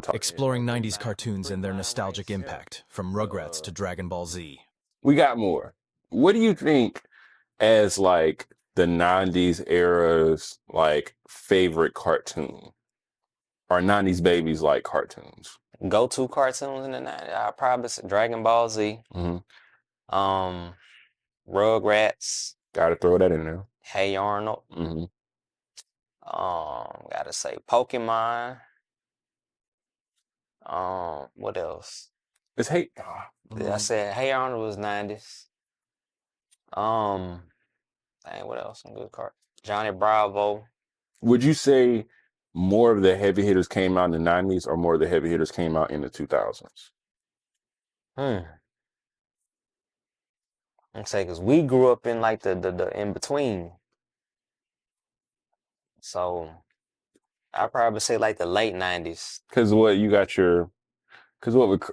talking. Exploring 90s cartoons and their nostalgic impact, from Rugrats to Dragon Ball Z. We got more. What do you think as like the 90s era's like favorite cartoon? Or 90s babies like cartoons? Go-to cartoons in the 90s, I'll probably say Dragon Ball Z, Mm-hmm. Rugrats, Gotta throw that in there. Hey Arnold, Mm-hmm. gotta say Pokemon, what else? It's hate. I said Hey Arnold was 90s. Dang, what else? Some good card. Johnny Bravo. Would you say more of the heavy hitters came out in the 90s or more of the heavy hitters came out in the 2000s? I'd say because we grew up in like the in between. So I'd probably say like the late 90s. Because what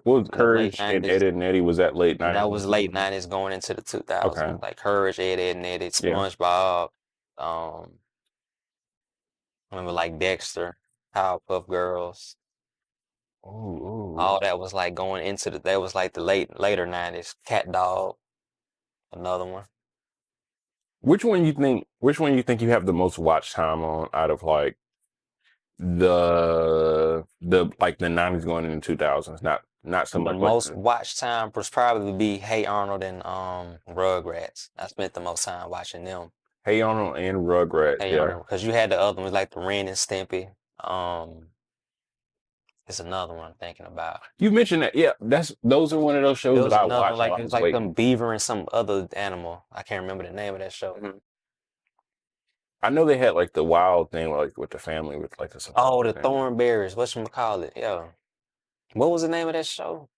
was The Courage late and 90s. Ed, and Eddie? Was that late 90s? That was late 90s going into the 2000s. Okay. Like Courage, Ed, and Eddie, Yeah. SpongeBob. Remember like Dexter, Powerpuff Girls. Ooh. All that was like going into that was like the later 90s. Cat Dog, another one. Which one you think you have the most watch time on out of like the like the 90s going into 2000s? Not so much. The most watch time was probably be Hey Arnold and Rugrats. I spent the most time watching them. Hey Arnold and Rugrats. Hey Arnold, because you had the other ones like the Ren and Stimpy. It's another one I'm thinking about. You mentioned that, yeah. Those are one of those shows that I watched. Like it's like some beaver and some other animal. I can't remember the name of that show. Mm-hmm. I know they had like the wild thing like with the family with like the Thornberries. Whatchamacallit? Yeah. What was the name of that show?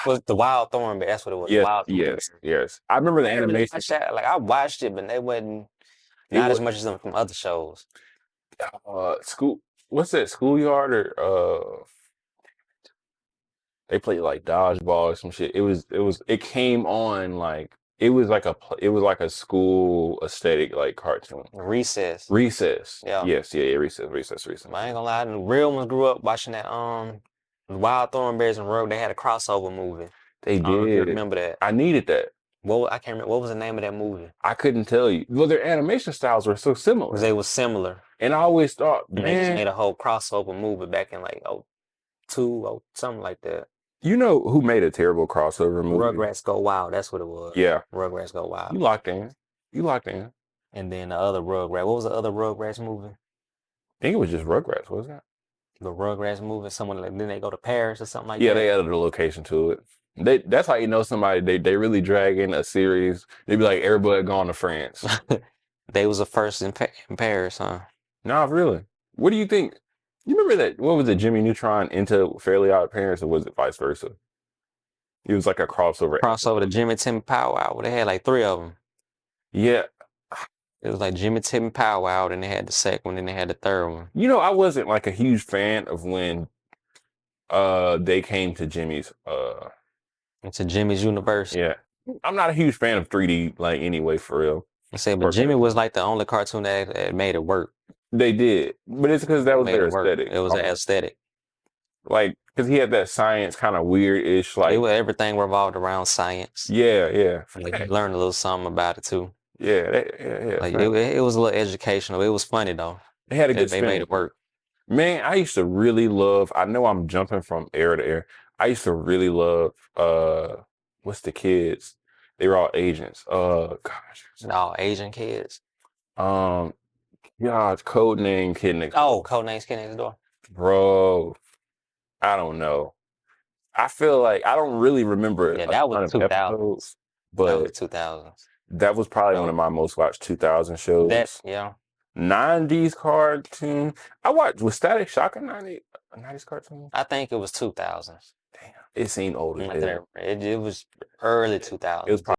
Was the Wild Thornberry? That's what it was. Yes, yes. I remember the animation. Like I watched it, but they wasn't as much as them from other shows. What's that? Schoolyard or they played like dodgeball or some shit. It came on like it was like a school aesthetic like cartoon. Recess. Yeah. Yes, yeah, Recess. I ain't gonna lie, the real ones grew up watching that Wild Thornberries and Rogue. They had a crossover movie. They did. I don't know if you remember that. I needed that. I can't remember. What was the name of that movie? I couldn't tell you. Well, their animation styles were so similar. Because they were similar. And I always thought, man, they just made a whole crossover movie back in like 02, something like that. You know who made a terrible crossover movie? Rugrats Go Wild. That's what it was. Yeah. Rugrats Go Wild. You locked in. And then the other Rugrats. What was the other Rugrats movie? I think it was just Rugrats, wasn't it? The Rugrats movie. Someone like then they go to Paris or something like that. Yeah, they added a location to it. That's how you know somebody. They really drag in a series. They be like, everybody gone to France. They was the first in Paris, huh? Nah, really. What do you think? You remember that? What was it? Jimmy Neutron into Fairly Odd Parents, or was it vice versa? It was like a crossover. Crossover to Jimmy, Timmy, Pow Wow. They had like 3 of them. Yeah. It was like Jimmy, Timmy, Pow Wow. Then they had the second one. Then they had the third one. You know, I wasn't like a huge fan of when they came to Jimmy's into Jimmy's Universe. Yeah. I'm not a huge fan of 3D like anyway, for real. I say, but Jimmy was like the only cartoon that made it work. They did, but it's because that was their aesthetic. It was an aesthetic. Like, because he had that science kind of weird-ish, like everything revolved around science. Yeah. Like you learned a little something about it too. Yeah. Like it was a little educational. It was funny though. They had a good. They made it work. Man, I used to really love. I know I'm jumping from era to era. I used to really love. What's the kids? They were all agents. Gosh. All Asian kids. Yeah, Codename Kid Next Door. Codenames Kid Next Door. Bro, I don't know. I feel like I don't really remember. Yeah, that was 2000s. But that was 2000s. That was probably one of my most watched 2000 shows. 90s cartoon. I watched, was Static Shock a 90s cartoon? I think it was 2000s. Damn, it seemed older. It was early 2000s. It was probably